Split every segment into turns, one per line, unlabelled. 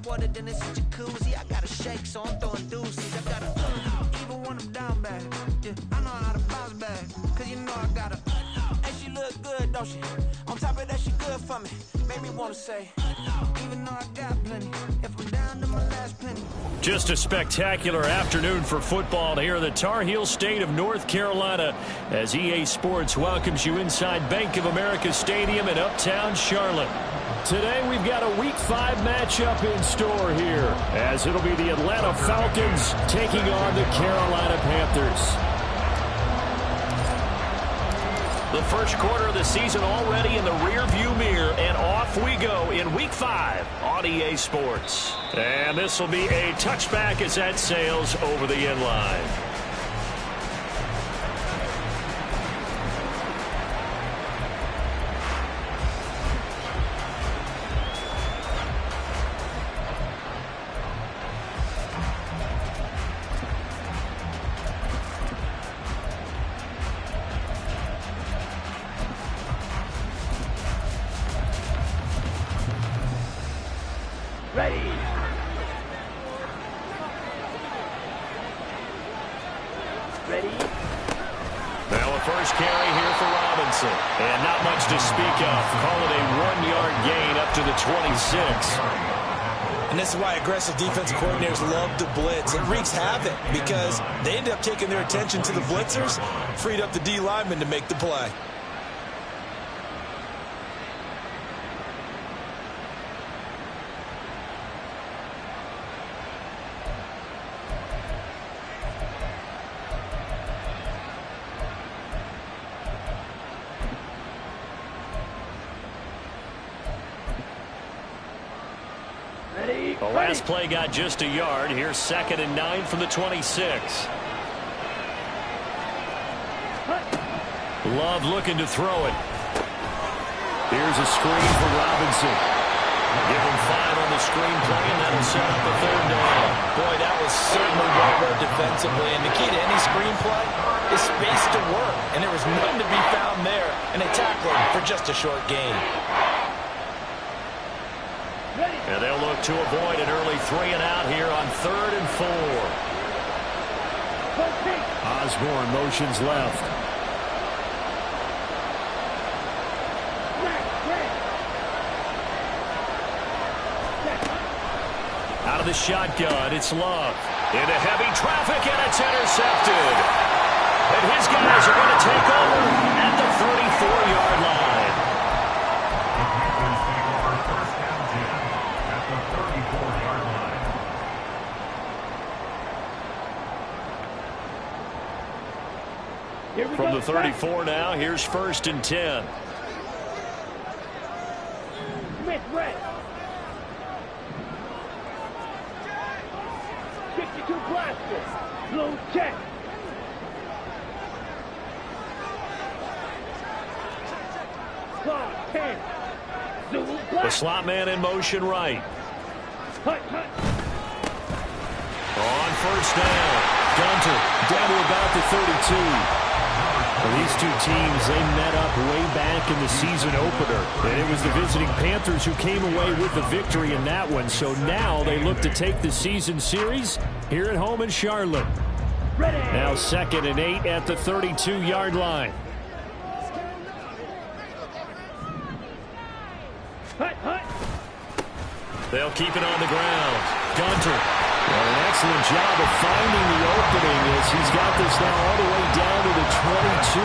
hot water, then it's a jacuzzi. I got a shake, so I'm throwing deuces. I got a even when I'm down bad. Yeah, I know how to bounce back, cause you know I got a and she look good, don't she? On top of that, she good for me. Made me wanna say, even though I got plenty, if I'm down to my last penny.
Just a spectacular afternoon for football here in the Tar Heel state of North Carolina as EA Sports welcomes you inside Bank of America Stadium in uptown Charlotte. Today we've got a Week 5 matchup in store here as it'll be the Atlanta Falcons taking on the Carolina Panthers. The first quarter of the season already in the rearview mirror, and off we go in Week 5 on EA Sports. And this will be a touchback as that sails over the end line.
Ready. Ready.
Now a first carry here for Robinson. And not much to speak of. Call it a 1-yard gain up to the 26.
And this is why aggressive defensive coordinators love to blitz. It wreaks havoc because they end up taking their attention to the blitzers, freed up the D lineman to make the play.
The last play got just a yard. Here's 2nd and 9 from the 26. Love looking to throw it. Here's a screen for Robinson. Give him 5 on the screen play, and that'll set up a 3rd down.
Boy, that was certainly well read defensively. And the key to any screen play is space to work. And there was none to be found there. And a tackler for just a short gain.
And they'll look to avoid an early 3-and-out here on 3rd and 4. Osborne motions left. Out of the shotgun, it's Love. Into heavy traffic, and it's intercepted. And his guys are going to take over at the 34-yard line. From the 34 now, here's 1st and 10.
Smith, red. 62 blaster. Blue check. Slot 10. Zulu black.
The slot man in motion right.
Hut, hut.
On 1st down. Gunter down to about the 32. Well, these two teams, they met up way back in the season opener. And it was the visiting Panthers who came away with the victory in that one. So now they look to take the season series here at home in Charlotte.
Ready.
Now 2nd and 8 at the 32-yard line.
Hut, hut.
They'll keep it on the ground. Gunter. Well, an excellent job of finding the opening as he's got this now all the way down to the 22.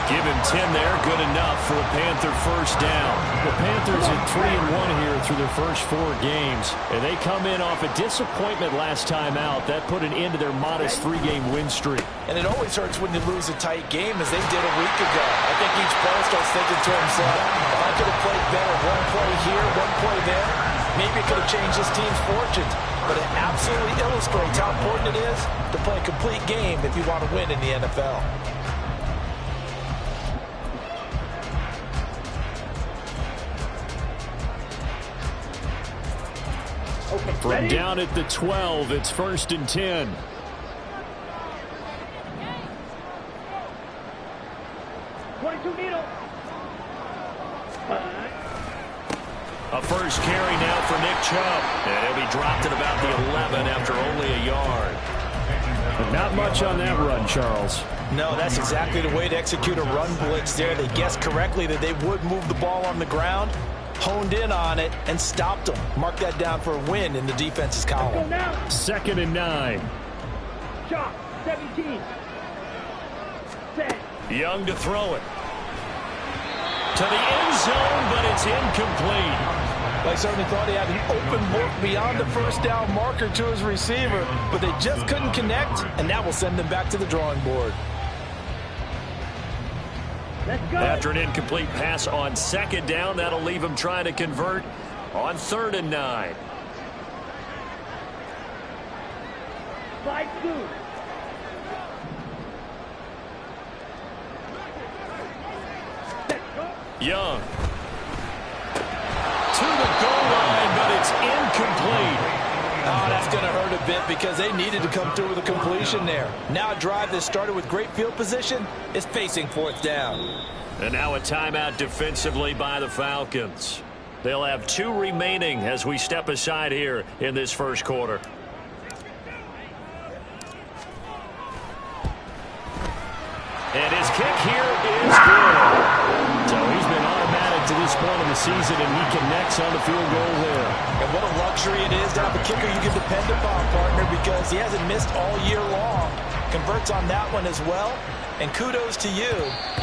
Give him 10 there. Good enough for a Panther 1st down. The Panthers at 3-1 here through their first 4 games. And they come in off a disappointment last time out. That put an end to their modest 3-game win streak.
And it always hurts when you lose a tight game as they did a week ago. I think each player starts thinking to himself, if I could have played better one play here, one play there, maybe it could have changed this team's fortunes. But it absolutely illustrates how important it is to play a complete game if you want to win in the NFL.
From down at the 12, it's 1st and 10. A first carry now for Nick Chubb. And he'll be dropped at about the 11 after only a yard.
But not much on that run, Charles.
No, that's exactly the way to execute a run blitz there. They guessed correctly that they would move the ball on the ground, honed in on it, and stopped them. Mark that down for a win in the defense's column.
2nd and 9.
Shot, 17. Set.
Young to throw it. To the end zone, but it's incomplete.
I certainly thought he had an open look beyond the first down marker to his receiver, but they just couldn't connect, and that will send them back to the drawing board.
Let's go.
After an incomplete pass on 2nd down, that'll leave him trying to convert on 3rd and 9.
5-2.
Young. To the goal line, but it's incomplete.
Oh, that's going to hurt a bit because they needed to come through with a completion there. Now a drive that started with great field position is facing 4th down.
And now a timeout defensively by the Falcons. They'll have 2 remaining as we step aside here in this first quarter. And his kick here is good. So he's been automatic to this point of the season, and he connects on the field goal there.
And what a luxury it is to have a kicker you can depend upon, partner, because he hasn't missed all year long. Converts on that one as well. And kudos to you.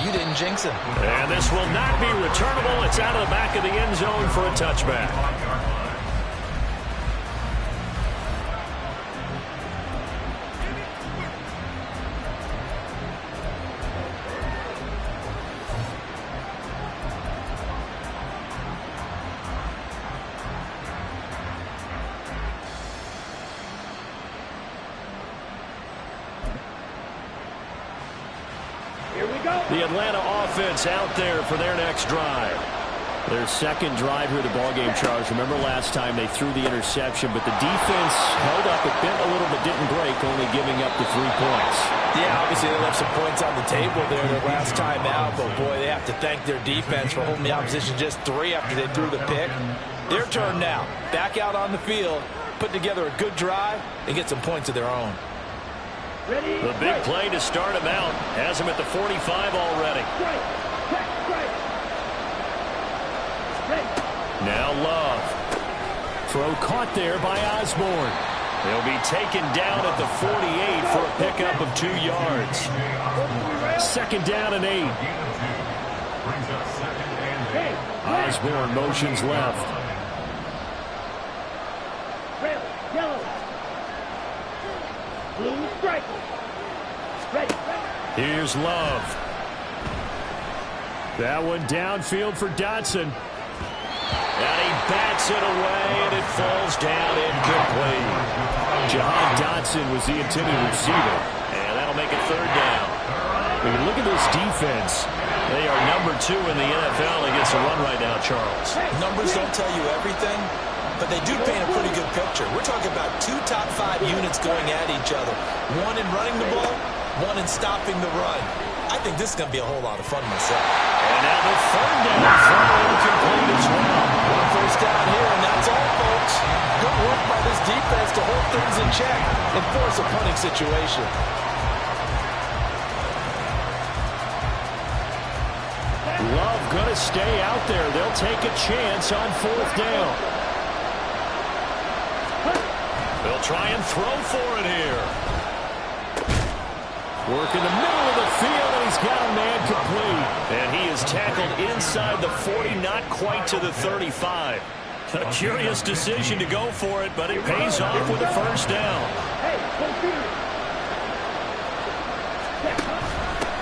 You didn't jinx him.
And this will not be returnable. It's out of the back of the end zone for a touchback. The Atlanta offense out there for their next drive.
Their second drive here of the ballgame, Charles. Remember last time they threw the interception, but the defense held up. It bent a little but didn't break, only giving up the 3 points.
Yeah, obviously they left some points on the table there their last time out, but boy, they have to thank their defense for holding the opposition just 3 after they threw the pick. Their turn now. Back out on the field, put together a good drive, and get some points of their own.
Ready?
The big play to start him out has him at the 45 already. Now Love.
Throw caught there by Osborne.
He'll be taken down at the 48 for a pickup of 2 yards.
2nd down and 8. Osborne motions left.
Red, yellow. Blue strike. Ready.
Here's Love.
That one downfield for Dotson.
And he bats it away, and it falls down incomplete.
Jahan Dotson was the intended receiver.
And that'll make it 3rd down.
When you look at this defense,
They are number 2 in the NFL against the run right now, Charles.
Numbers don't tell you everything, but they do paint a pretty good picture. We're talking about 2 top 5 units going at each other. One in running the ball, one in stopping the run. I think this is going to be a whole lot of fun myself.
And now the 3rd down throw incomplete as well.
One first down here, and that's all, folks. Good work by this defense to hold things in check and force a punting situation.
Love going to stay out there. They'll take a chance on 4th down.
They'll try and throw for it here.
Work in the middle of the field, and he's got a man complete.
And he is tackled inside the 40, not quite to the 35. A curious decision to go for it, but it pays off with a first down.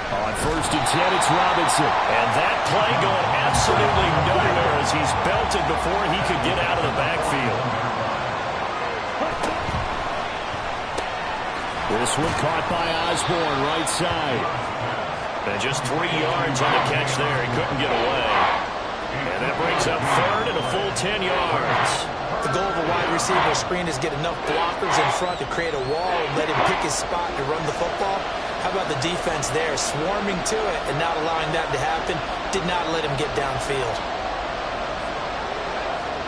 On 1st and 10, it's Robinson.
And that play going absolutely nowhere as he's belted before he could get out of the backfield.
This one caught by Osborne, right side.
And just 3 yards on the catch there. He couldn't get away. And that brings up 3rd and a full 10 yards.
The goal of a wide receiver screen is get enough blockers in front to create a wall and let him pick his spot to run the football. How about the defense there, swarming to it and not allowing that to happen? Did not let him get downfield.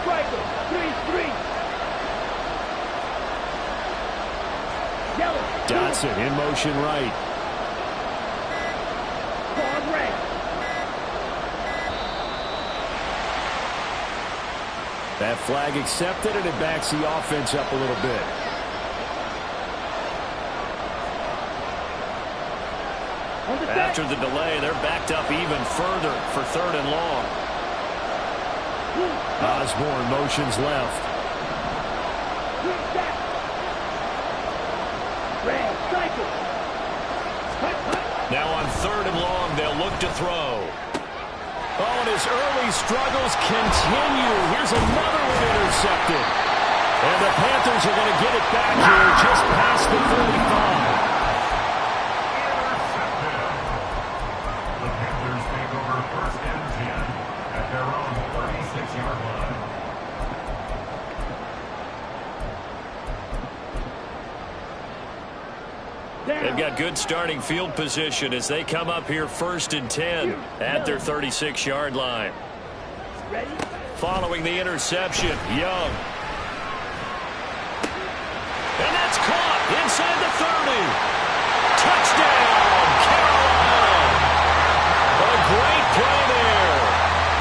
Strike him. 3-3. Yellow.
Dotson in motion right.
Card red.
That flag accepted, and it backs the offense up a little bit. After the delay, they're backed up even further for 3rd and long. Osborne motions left.
Red, cycle.
Now on 3rd and long, they'll look to throw.
Oh, and his early struggles continue. Here's another one intercepted. And the Panthers are going to get it back here just past the 35.
The Panthers take over 1st and 10 at their own 36-yard line.
They've got good starting field position as they come up here 1st and 10 at their 36-yard line.
Ready?
Following the interception, Young. And that's caught inside the 30. Touchdown, Carolina. A great play there.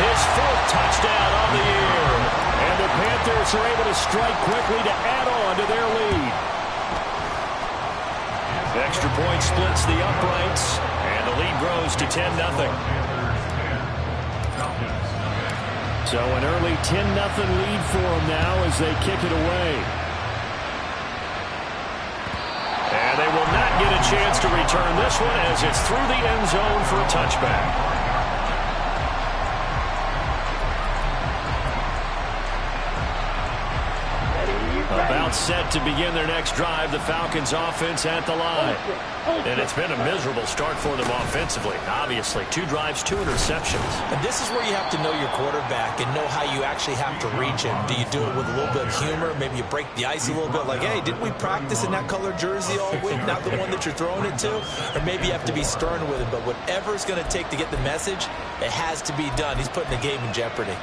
His 4th touchdown on the year.
And the Panthers are able to strike quickly to add on to their lead.
Extra point splits the uprights, and the lead grows to 10-0.
So an early 10-0 lead for them now as they kick it away.
And they will not get a chance to return this one as it's through the end zone for a touchback. About set to begin their next drive, the Falcons offense at the line. And it's been a miserable start for them offensively. Obviously, 2 drives, 2 interceptions.
And this is where you have to know your quarterback and know how you actually have to reach him. Do you do it with a little bit of humor? Maybe you break the ice a little bit like, hey, didn't we practice in that color jersey all week? Not the one that you're throwing it to? Or maybe you have to be stern with him. But whatever it's going to take to get the message, it has to be done. He's putting the game in jeopardy.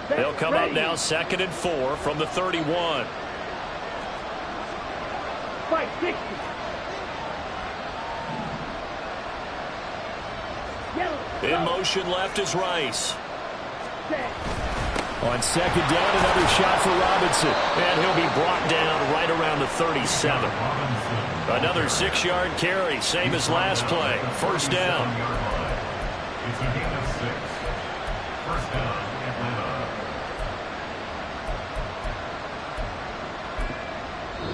They'll come up now 2nd and 4 from the 31.
Fight 60. Yellow.
In motion left is Rice.
Set.
On 2nd down, another shot for Robinson.
And he'll be brought down right around the 37. Another 6-yard carry, same as last play. 1st down.
It's a gain of 6. 1st down, Atlanta.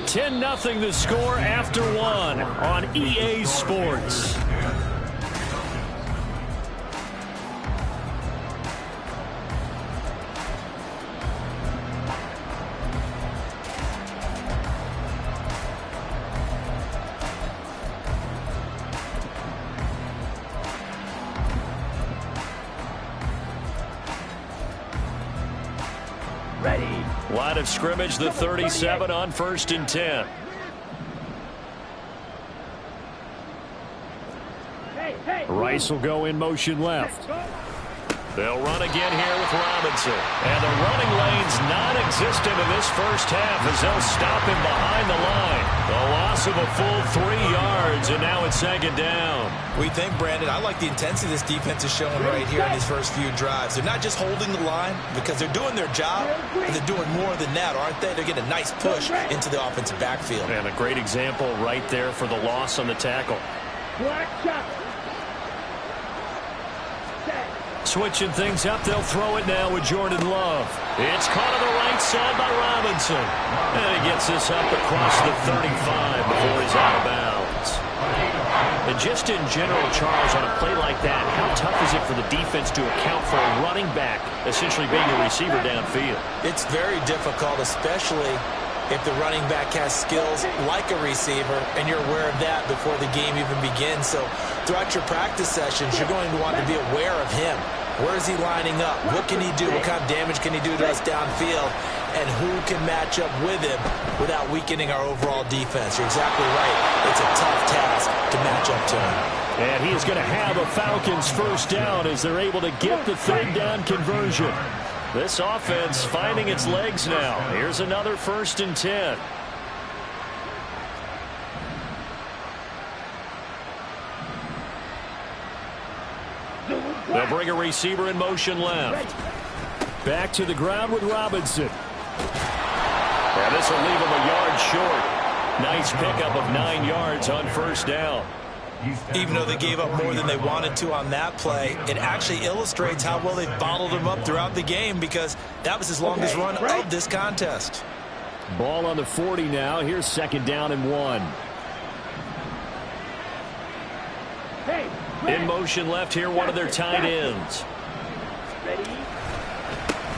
10-0 the score after 1 on EA Sports.
Ready.
Line of scrimmage, the 37 on 1st and 10.
Hey, hey.
Rice will go in motion left.
They'll run again here with Robinson. And the running lane's non-existent in this first half as they'll stop him behind the line. The loss of a full 3 yards, and now it's 2nd down.
We think, Brandon, I like the intensity this defense is showing right here in these first few drives. They're not just holding the line because they're doing their job, but they're doing more than that, aren't they? They're getting a nice push into the offensive backfield.
And a great example right there for the loss on the tackle.
Black shot.
Switching things up, they'll throw it now with Jordan Love. It's caught on the right side by Robinson. And he gets this up across the 35 before he's out of bounds. And just in general, Charles, on a play like that, how tough is it for the defense to account for a running back essentially being a receiver downfield?
It's very difficult, especially if the running back has skills like a receiver, and you're aware of that before the game even begins. So throughout your practice sessions, you're going to want to be aware of him. Where is he lining up? What can he do? What kind of damage can he do to us downfield? and who can match up with him without weakening our overall defense. You're exactly right. It's a tough task to match up to him.
And he is going to have a Falcons first down as they're able to get the third down conversion. This offense finding its legs now. Here's another 1st and 10. They'll bring a receiver in motion left. Back to the ground with Robinson. And this will leave him a yard short. Nice pickup of 9 yards on first down.
Even though they gave up more than they wanted to on that play, it actually illustrates how well they bottled him up throughout the game, because that was his longest run of this contest.
Ball on the 40 now. Here's 2nd down and 1. In motion left here, one of their tight ends.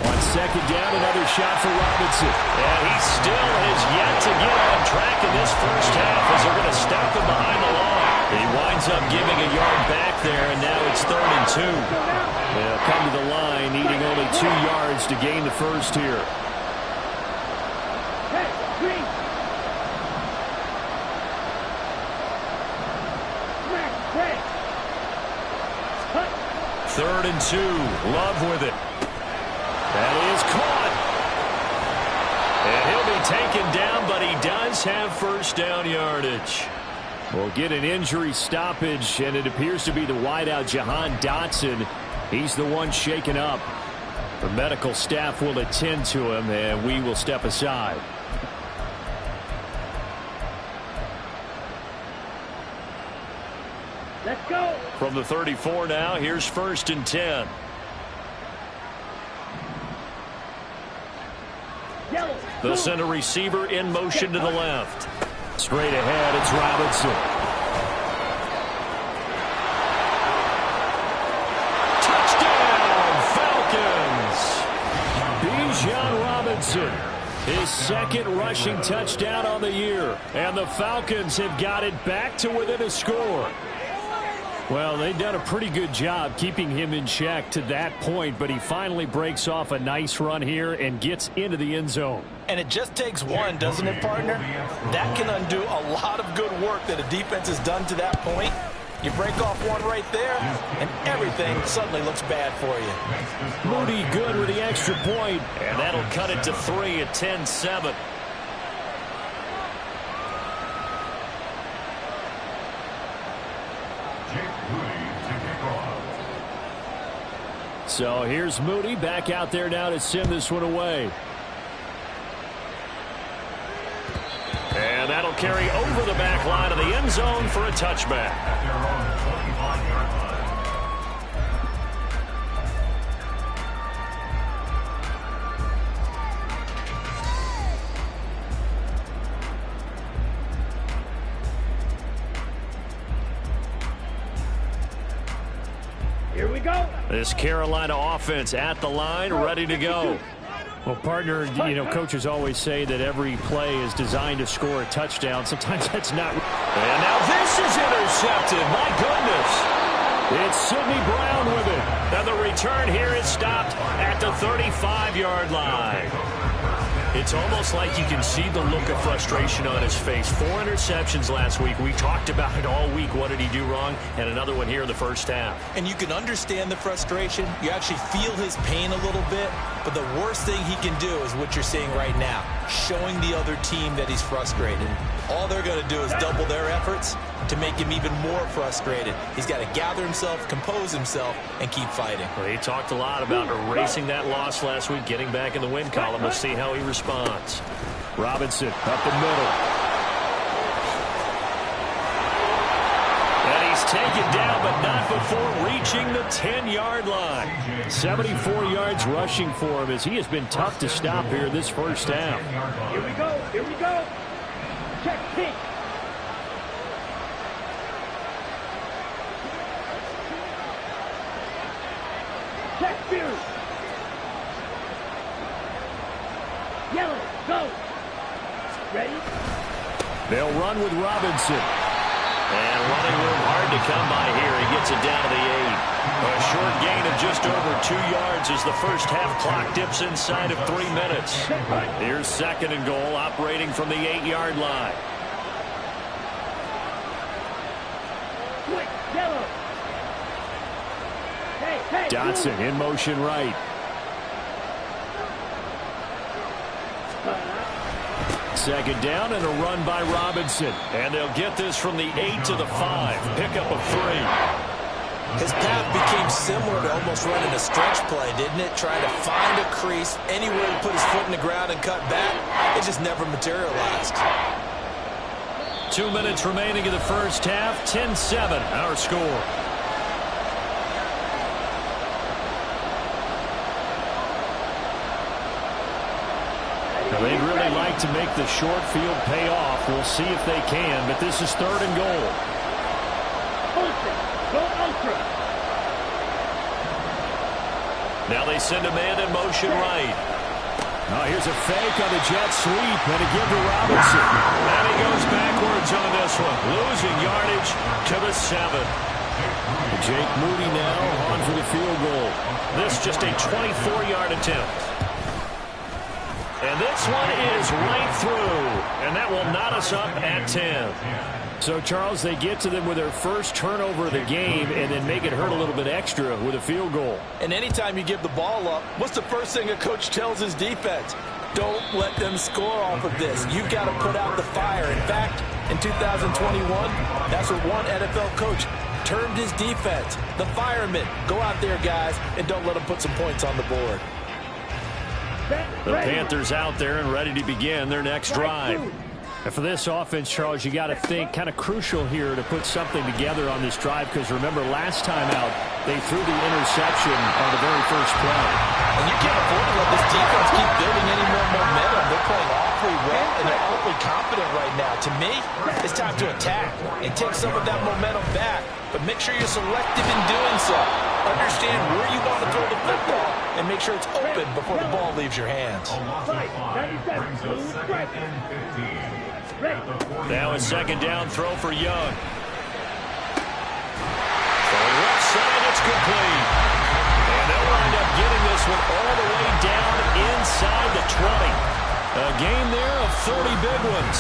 On 2nd down, another shot for Robinson.
And he still has yet to get on track in this first half as they're going to stop him behind the line.
He winds up giving a yard back there, and now it's 3rd and 2. They'll come to the line, needing only 2 yards to gain the first here. Third and 2. Love with it. That is caught.
And he'll be taken down, but he does have first down yardage.
We'll get an injury stoppage, and it appears to be the wideout, Jahan Dotson. He's the one shaken up. The medical staff will attend to him, and we will step aside.
Let's go.
From the 34 now, here's 1st and 10. They'll send a receiver in motion to the left.
Straight ahead, it's Robinson.
Touchdown, Falcons!
Bijan Robinson, his 2nd rushing touchdown on the year. And the Falcons have got it back to within a score. Well, they've done a pretty good job keeping him in check to that point, but he finally breaks off a nice run here and gets into the end zone.
And it just takes one, doesn't it, partner? That can undo a lot of good work that a defense has done to that point. You break off one right there, and everything suddenly looks bad for you.
Moody good with the extra point.
And that'll cut it to 3 at 10-7.
So here's Moody back out there now to send this one away.
And that'll carry over the back line of the end zone for a touchback.
At their own 25-yard line.
Here we go.
This Carolina offense at the line, ready to go.
Well, partner, you know, coaches always say that every play is designed to score a touchdown. Sometimes that's not.
And now this is intercepted. My goodness.
It's Sidney Brown with it.
And the return here is stopped at the 35-yard line. It's almost like you can see the look of frustration on his face. 4 interceptions last week. We talked about it all week. What did he do wrong? And another one here in the first half.
And you can understand the frustration. You actually feel his pain a little bit. But the worst thing he can do is what you're seeing right now, showing the other team that he's frustrated. All they're going to do is double their efforts to make him even more frustrated. He's got to gather himself, compose himself, and keep fighting.
Well, he talked a lot about erasing that loss last week, getting back in the win column. We'll see how he responds.
Robinson up the middle.
And he's taken down, but not before reaching the 10-yard line.
74 yards rushing for him as he has been tough to stop here this first half.
Here we go. Here we go. Check pink. Check Fury. Yellow, go. Ready?
They'll run with Robinson.
And running room hard to come by here. He gets it down to the 8.
A short gain of just over 2 yards as the first half clock dips inside of 3 minutes. Here's 2nd and goal, operating from the 8-yard line. Dotson in motion right. Second down and a run by Robinson. And they'll get this from the 8 to the 5. Pickup of 3.
His path became similar to almost running a stretch play, didn't it? Trying to find a crease, anywhere to put his foot in the ground and cut back. It just never materialized.
2 minutes remaining in the first half. 10-7, our score. Now, they'd really like to make the short field pay off. We'll see if they can, but this is 3rd and goal. Now they send a man in motion right. Now here's a fake on the jet sweep, and a give to Robinson. And he goes backwards on this one, losing yardage to the 7. Jake Moody now on for the field goal. This just a 24-yard attempt. And this one is right through, and that will knot us up at 10. So, Charles, they get to them with their first turnover of the game and then make it hurt a little bit extra with a field goal.
And anytime you give the ball up, what's the first thing a coach tells his defense? Don't let them score off of this. You've got to put out the fire. In fact, in 2021, that's what one NFL coach termed his defense, the firemen. Go out there, guys, and don't let them put some points on the board.
The Panthers out there and ready to begin their next drive. And for this offense, Charles, you got to think kind of crucial here to put something together on this drive, because remember last time out they threw the interception on the very first play.
And you can't afford to let this defense keep building any more momentum. They're playing awfully well, and they're awfully confident right now. To me, it's time to attack and take some of that momentum back. But make sure you're selective in doing so. Understand where you want to throw the football and make sure it's open before the ball leaves your hands.
Now a 2nd down throw for Young. For the left side, it's complete. And they'll wind up getting this one all the way down inside the 20. A game there of 30 big ones.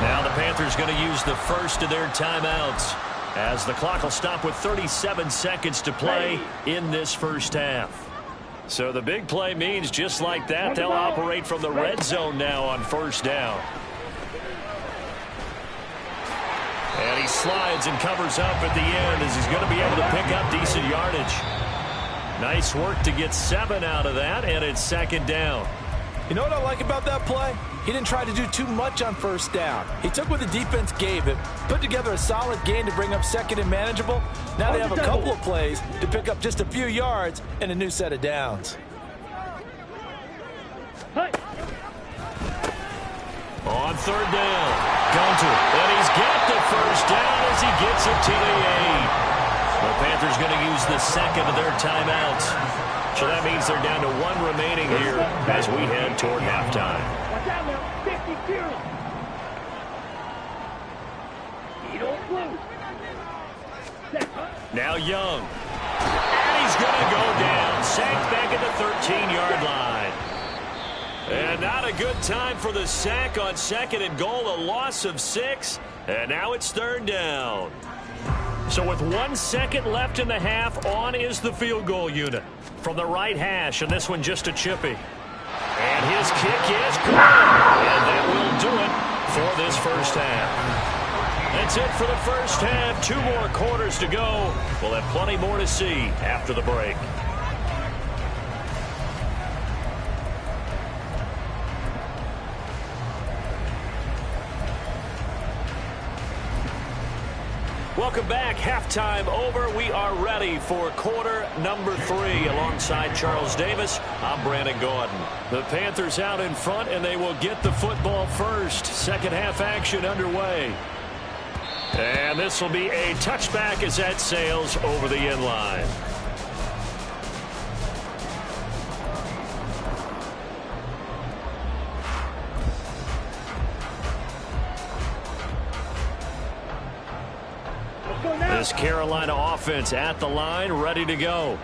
Now the Panthers going to use the first of their timeouts, as the clock will stop with 37 seconds to play in this first half. So the big play means just like that, they'll operate from the red zone now on 1st down. And he slides and covers up at the end as he's going to be able to pick up decent yardage. Nice work to get 7 out of that, and it's 2nd down.
You know what I like about that play? He didn't try to do too much on 1st down. He took what the defense gave him, put together a solid gain to bring up 2nd and manageable. Now they have a couple of plays to pick up just a few yards and a new set of downs.
On 3rd down, Gunter, and he's got the 1st down as he gets it to the 8. The Panthers going to use the 2nd of their timeouts. So that means they're down to 1 remaining here as we head toward halftime. Now Young. And he's going to go down. Sacked back at the 13-yard line. And not a good time for the sack on 2nd and goal. A loss of 6. And now it's 3rd down. So with 1 second left in the half, on is the field goal unit from the right hash, and this one just a chippy. And his kick is good. And that will do it for this first half. That's it for the first half. 2 more quarters to go. We'll have plenty more to see after the break. Welcome back. Halftime over. We are ready for quarter number 3. Alongside Charles Davis, I'm Brandon Gordon. The Panthers out in front, and they will get the football first. Second half action underway. And this will be a touchback as that sails over the end line. This Carolina offense at the line, ready to go.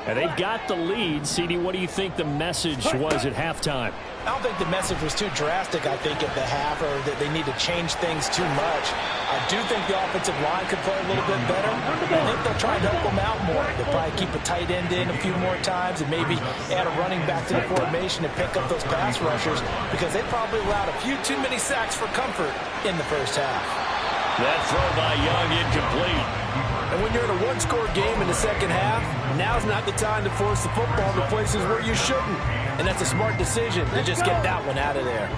And they've got the lead. CD, what do you think the message was at halftime?
I don't think the message was too drastic, I think, at the half, or that they need to change things too much. I do think the offensive line could play a little bit better. I think they'll try to help them out more. They'll probably keep a tight end in a few more times and maybe add a running back to the formation to pick up those pass rushers, because they probably allowed a few too many sacks for comfort in the first half.
That throw by Young incomplete.
And when you're in a one-score game in the second half, now's not the time to force the football to places where you shouldn't. And that's a smart decision to just get that one out of there.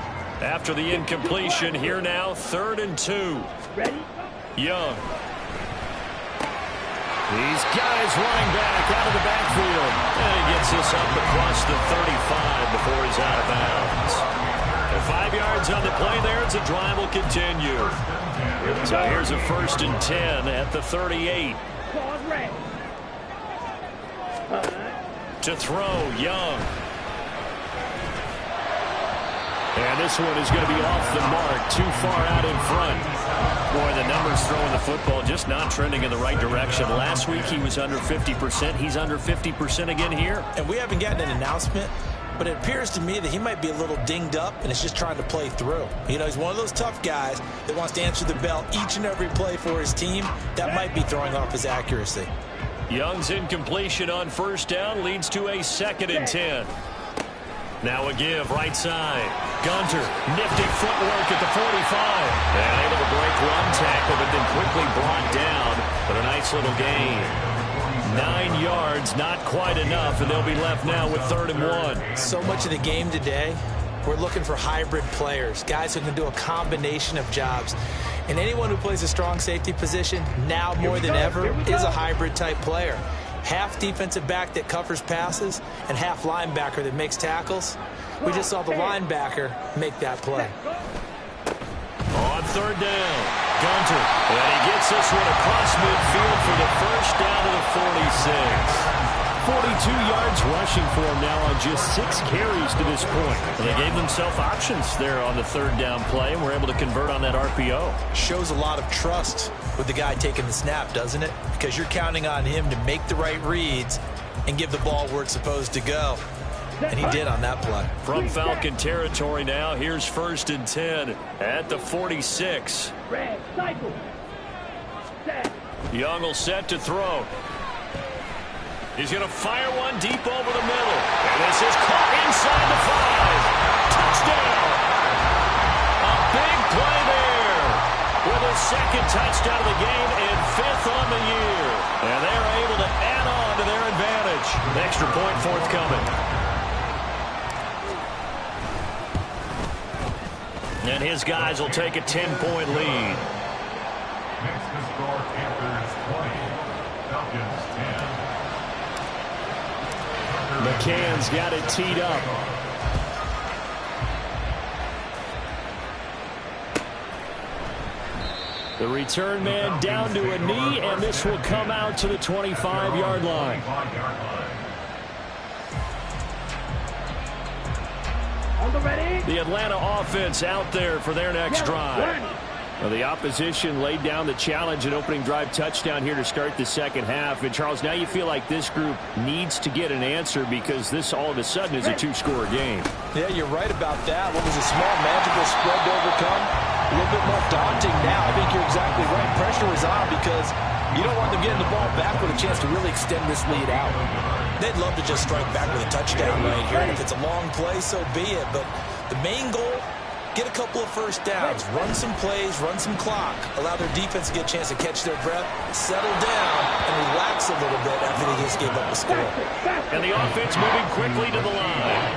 After the incompletion, here now, 3rd and 2. Young. These guys running back out of the backfield. And he gets this up across the 35 before he's out of bounds. And 5 yards on the play there as the drive will continue. So here's a 1st and 10 at the 38. To throw, Young. And this one is going to be off the mark, too far out in front. Boy, the numbers throwing the football just not trending in the right direction. Last week he was under 50%. He's under 50% again here.
And we haven't gotten an announcement, but it appears to me that he might be a little dinged up and is just trying to play through. You know, he's one of those tough guys that wants to answer the bell each and every play for his team. That might be throwing off his accuracy.
Young's incompletion on 1st down leads to a 2nd and 10. Now a give, right side. Gunter, nifty footwork at the 45. And able to break one tackle, but then quickly brought down. But a nice little gain. 9 yards, not quite enough, and they'll be left now with 3rd and 1.
So much of the game today, we're looking for hybrid players, guys who can do a combination of jobs. And anyone who plays a strong safety position, now more than ever, is a hybrid-type player. Half defensive back that covers passes and half linebacker that makes tackles. We just saw the linebacker make that play.
On 3rd down, Gunter. And he gets this one across midfield for the 1st down to the 46. 42 yards rushing for him now on just 6 carries to this point. And they gave themselves options there on the 3rd down play and were able to convert on that RPO.
Shows a lot of trust with the guy taking the snap, doesn't it? Because you're counting on him to make the right reads and give the ball where it's supposed to go. And he did on that play.
From Falcon territory now, here's 1st and 10 at the 46. Young will set to throw. He's going to fire one deep over the middle. And this is caught inside the 5. Touchdown! A big play there with a 2nd touchdown of the game and 5th on the year. And they're able to add on to their advantage. An extra point forthcoming. And his guys will take a 10-point lead.
Next to score, Panthers 20, Falcons 10.
McCann's got it teed up. The return man down to a knee, and this will come out to the 25-yard line. The Atlanta offense out there for their next drive. Well, the opposition laid down the challenge and opening drive touchdown here to start the 2nd half. And, Charles, now you feel like this group needs to get an answer because this all of a sudden is a 2-score game.
Yeah, you're right about that. What was a small, magical spread to overcome? A little bit more daunting now. I think you're exactly right. Pressure is on because you don't want them getting the ball back with a chance to really extend this lead out. They'd love to just strike back with a touchdown right here. And if it's a long play, so be it. But the main goal, get a couple of 1st downs, run some plays, run some clock, allow their defense to get a chance to catch their breath, settle down, and relax a little bit after they just gave up a score.
And the offense moving quickly to the line.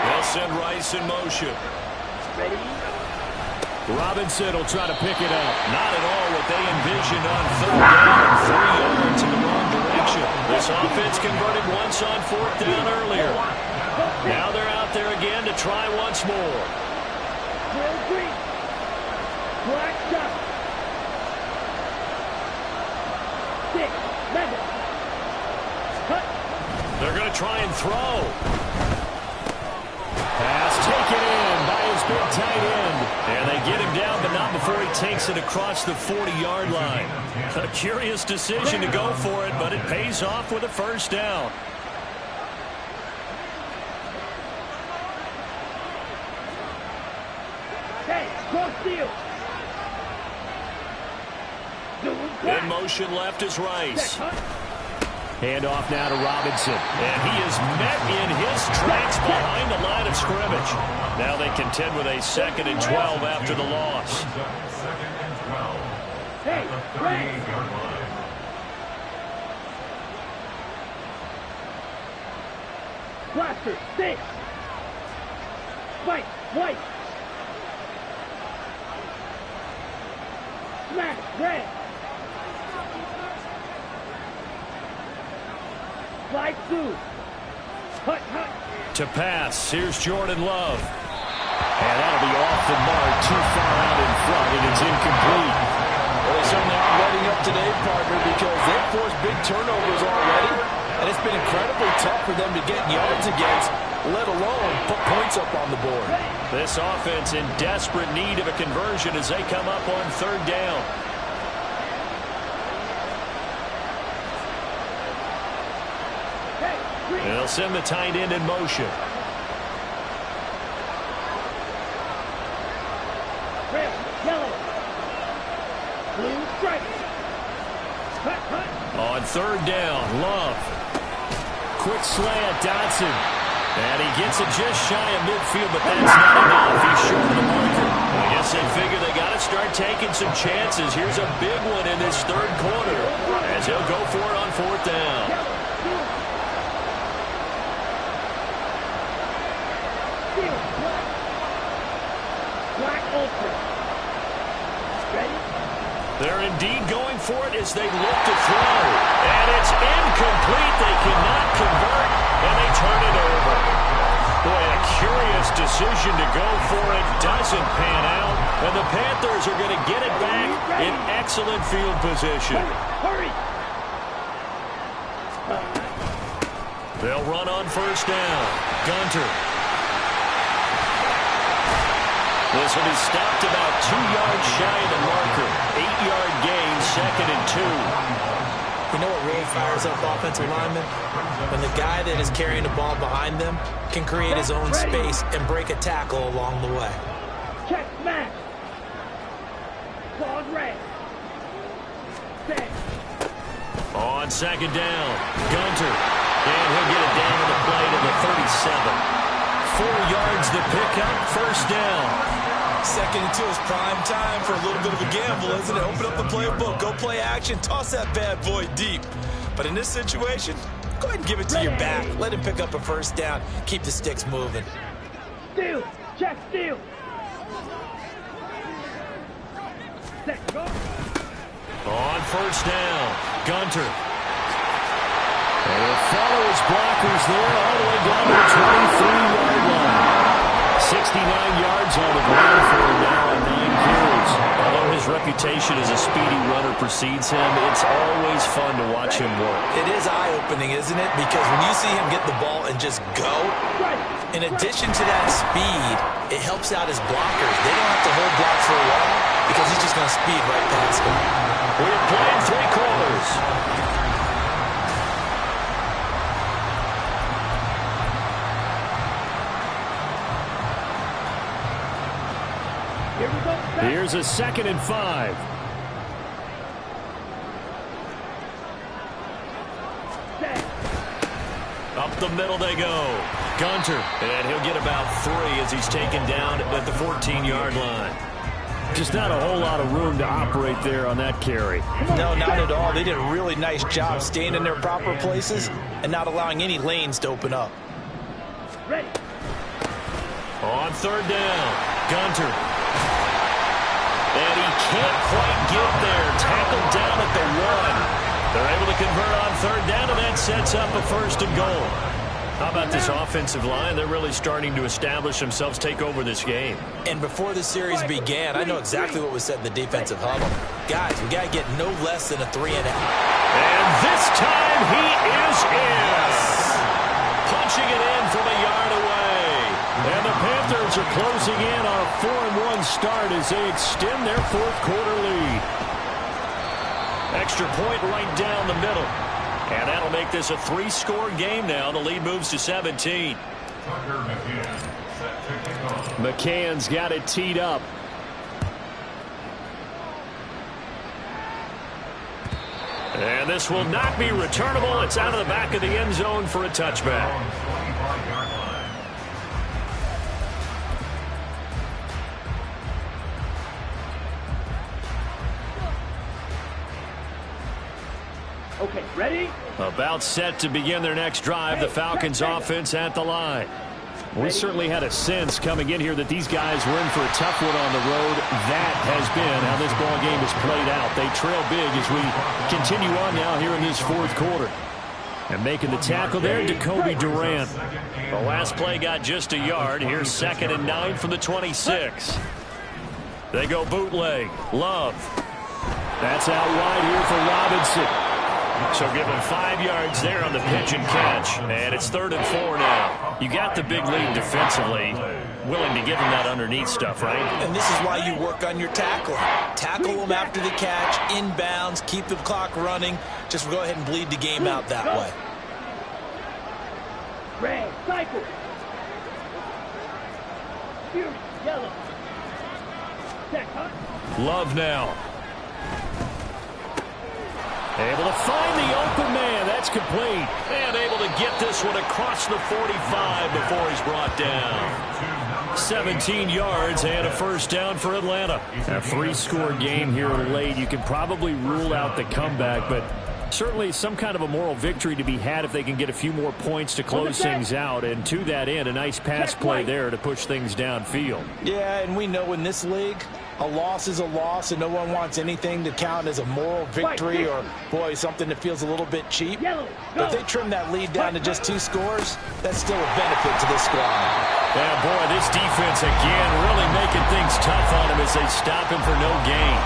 They'll send Rice in motion. Robinson will try to pick it up. Not at all what they envisioned on 3rd down. 3 yards in the wrong direction. This offense converted once on 4th down earlier. Now they're out there again to try once more. They're going to try and throw. takes it across the 40-yard line. A curious decision to go for it, but it pays off with a first down.
Hey, cross field.
In motion left is Rice. Handoff now to Robinson. And he is met in his tracks behind the line of scrimmage. Now they contend with a 2nd and 12 after the loss.
Second and 12.
Hey,
At the 38-yard line.
Blaster, 6. Fight, white. Smash, red. Slide 2. Hut, hut.
To pass, here's Jordan Love. And that'll be off the mark, too far out in front, and it's incomplete.
Well, they certainly aren't letting up today, partner, because they've forced big turnovers already, and it's been incredibly tough for them to get yards against, let alone put points up on the board.
This offense in desperate need of a conversion as they come up on 3rd down. They'll send the tight end in motion.
Red, yellow. Blue stripe. Hut, hut.
On 3rd down, Love. Quick slant, Dotson. And he gets it just shy of midfield, but that's not enough. He's short of the marker. I guess they figure they got to start taking some chances. Here's a big one in this 3rd quarter as he'll go for it on 4th down. They're indeed going for it as they look to throw. And it's incomplete. They cannot convert, and they turn it over. Boy, a curious decision to go for it. Doesn't pan out. And the Panthers are going to get it back in excellent field position.
Hurry!
They'll run on 1st down. Gunter. This one is stopped about 2 yards shy of the marker. 8-yard gain, 2nd and 2.
You know what really fires up offensive linemen? When the guy that is carrying the ball behind them can create his own space and break a tackle along the way.
Check, smash. Claws red. Set.
On 2nd down, Gunter. And he'll get it down to the play to the 37. 4 yards to pick up, 1st down.
2nd and 2 is prime time for a little bit of a gamble, isn't it? Open up the playbook, go play action, toss that bad boy deep. But in this situation, go ahead and give it to your back. Let him pick up a 1st down. Keep the sticks moving.
Steal. Check, steal. Set, go.
On 1st down, Gunter. And he'll follow his blockers there all the way down to the 23-yard line. 69 yards on the ground for him now on 9 carries. Although his reputation as a speedy runner precedes him, it's always fun to watch him work.
It is eye-opening, isn't it? Because when you see him get the ball and just go, in addition to that speed, it helps out his blockers. They don't have to hold blocks for a while because he's just going to speed right past them.
We're playing 3 quarters. Here's a 2nd and 5. Up the middle they go. Gunter. And he'll get about 3 as he's taken down at the 14-yard line. Just not a whole lot of room to operate there on that carry.
No, not at all. They did a really nice job staying in their proper places and not allowing any lanes to open up.
Ready.
On 3rd down, Gunter. And he can't quite get there. Tackled down at the 1. They're able to convert on 3rd down, and that sets up a 1st and goal. How about this offensive line? They're really starting to establish themselves, take over this game.
And before the series began, I know exactly what was said in the defensive huddle. Guys, we got to get no less than a 3 and out.
And this time he is in. Punching it in from a yard away. And the Panthers Falcons are closing in on a 4-1 start as they extend their fourth quarter lead. Extra point right down the middle. And that'll make this a 3-score game now. The lead moves to 17. McCann's got it teed up. And this will not be returnable. It's out of the back of the end zone for a touchback.
Okay, ready?
About set to begin their next drive. The Falcons offense at the line. We certainly had a sense coming in here that these guys were in for a tough one on the road. That has been how this ball game has played out. They trail big as we continue on now here in this fourth quarter. And making the tackle there, Jacoby Durant.
The last play got just a yard. Here's 2nd and 9 from the 26.
They go bootleg. Love. That's out wide here for Robinson.
So give him 5 yards there on the pitch and catch. And it's 3rd and 4 now. You got the big lead defensively. Willing to give him that underneath stuff, right?
And this is why you work on your tackling. Tackle them after the catch, inbounds, keep the clock running. Just go ahead and bleed the game out that way.
Red, cycle. Fury, yellow. Check, huh?
Love now. Able to find the open man. That's complete.
And able to get this one across the 45 before he's brought down.
17 yards and a first down for Atlanta. A 3-score game here late. You can probably rule out the comeback, but certainly some kind of a moral victory to be had if they can get a few more points to close things out. And to that end, a nice pass play there to push things downfield.
Yeah, and we know in this league, a loss is a loss, and no one wants anything to count as a moral victory or, boy, something that feels a little bit cheap. But if they trim that lead down to just 2 scores, that's still a benefit to this squad.
Yeah, boy, this defense again really making things tough on him as they stop him for no gain.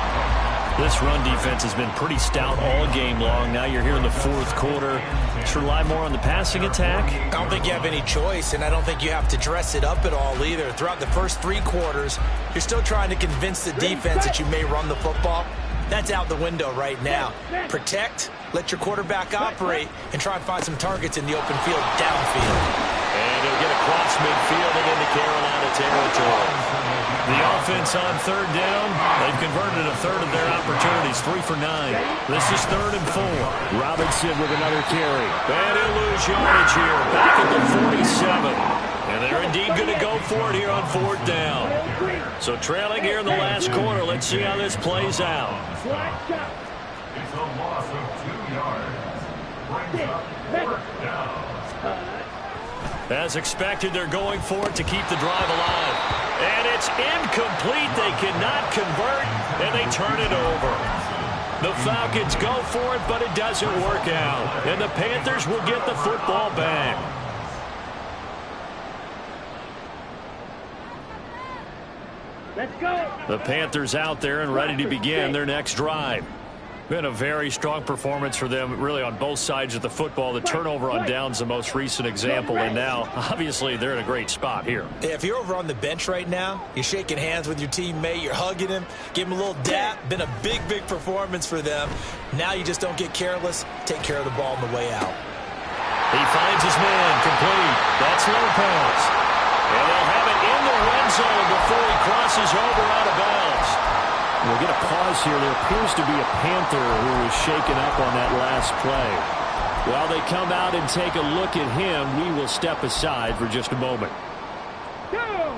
This run defense has been pretty stout all game long. Now you're here in the fourth quarter. Should rely more on the passing attack?
I don't think you have any choice, and I don't think you have to dress it up at all either. Throughout the first 3 quarters, you're still trying to convince the defense that you may run the football. That's out the window right now. Protect, let your quarterback operate, and try and find some targets in the open field downfield.
And he'll get across midfield and into Carolina territory.
The offense on 3rd down. They've converted a 1/3 of their opportunities, 3 for 9. This is 3rd and 4. Robinson with another carry.
And he'll lose yardage here. Back at the 47. And they're indeed going to go for it here on 4th down. So trailing here in the last quarter. Let's see how this plays out.
It's a loss of 2 yards. Brings up 4th down.
As expected, they're going for it to keep the drive alive.
And it's incomplete. They cannot convert, and they turn it over.
The Falcons go for it, but it doesn't work out. And the Panthers will get the football back.
Let's go.
The Panthers out there and ready to begin their next drive. Been a very strong performance for them, really, on both sides of the football. The turnover on downs, the most recent example, and now, obviously, they're in a great spot here.
Yeah, if you're over on the bench right now, you're shaking hands with your teammate, you're hugging him, give him a little dap. Been a big, big performance for them. Now you just don't get careless. Take care of the ball on the way out.
He finds his man, complete. That's Lopez. And they'll have it in the red zone before he crosses over out of bounds. We'll get a pause here. There appears to be a Panther who was shaken up on that last play. While they come out and take a look at him, we will step aside for just a moment.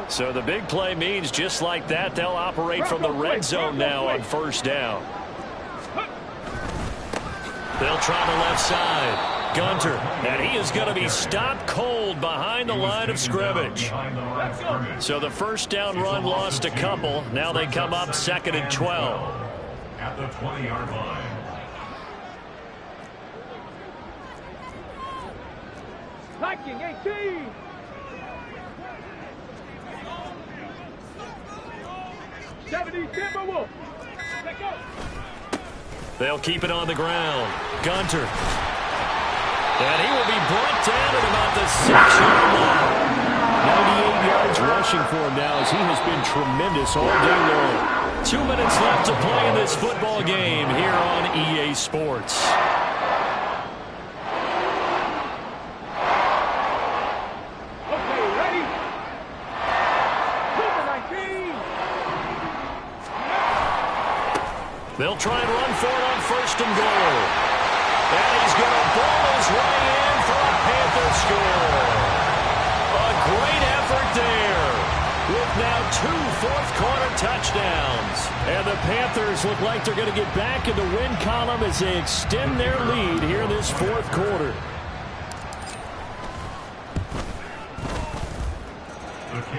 So the big play means just like that, they'll operate from the red zone now on 1st down. They'll try the left side. Gunter, and he is going to be stopped cold behind the line of scrimmage. So the 1st down run lost a couple. Now they come up 2nd and 12.
At the 20-yard line.
Hiking 18. Timberwolf. Let's go.
They'll keep it on the ground. Gunter. And he will be brought down at about the 6-yard line. 98 yards rushing for him now as he has been tremendous all day long. 2 minutes left to play in this football game here on EA Sports.
Okay, ready? Number 19.
They'll try and run for it on 1st and goal. And he's going to ball his way in for a Panther score. A great effort there, with now 2 fourth-quarter touchdowns. And the Panthers look like they're going to get back in the win column as they extend their lead here in this 4th quarter.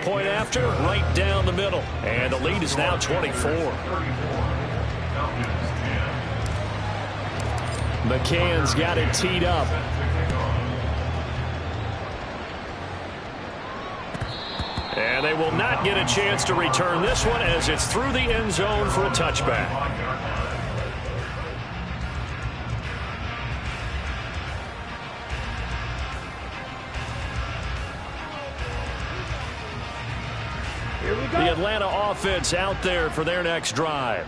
Point after, right down the middle. And the lead is now 24. McCann's got it teed up. And they will not get a chance to return this one as it's through the end zone for a touchback.
Here we go.
The Atlanta offense out there for their next drive.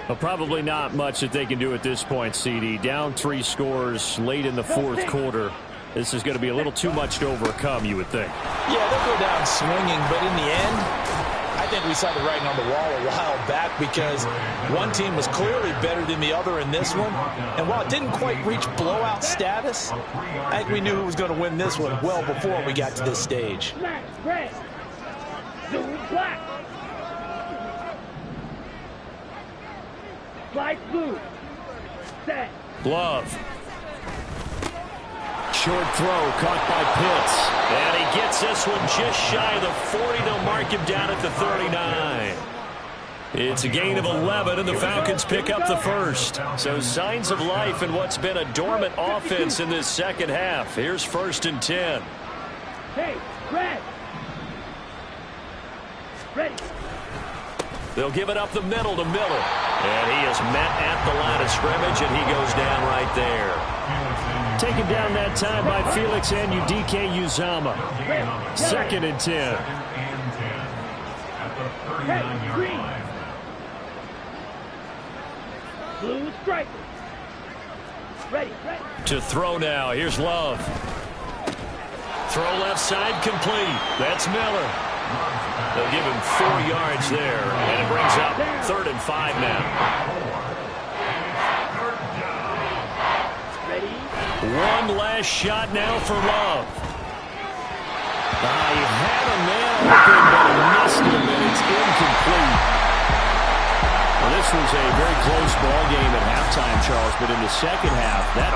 Well, probably not much that they can do at this point, CD. Down 3 scores late in the 4th quarter. This is going to be a little too much to overcome, you would think.
Yeah, they'll go down swinging, but in the end, I think we saw the writing on the wall a while back because one team was clearly better than the other in this one. And while it didn't quite reach blowout status, I think we knew who was going to win this one well before we got to this stage.
Black, red. Blue, black. Light blue. Set.
Love. Short throw caught by Pitts. And he gets this one just shy of the 40. They'll mark him down at the 39. It's a gain of 11, and the Falcons pick up the first. So signs of life in what's been a dormant offense in this second half. Here's 1st and 10.
Hey, red. Ready.
They'll give it up the middle to Miller. And he is met at the line of scrimmage, and he goes down right there. Taken down that time by Felix Anudike Uzama. 2nd and 10.
Hey, green. Blue striker. Ready, ready.
To throw now. Here's Love. Throw left side complete. That's Miller. They'll give him 4 yards there, and it brings up 3rd and 5 now.
Ready.
One last shot now for Love. He had a man open, but he missed him, and it's incomplete. Well, this was a very close ball game at halftime, Charles, but in the second half, that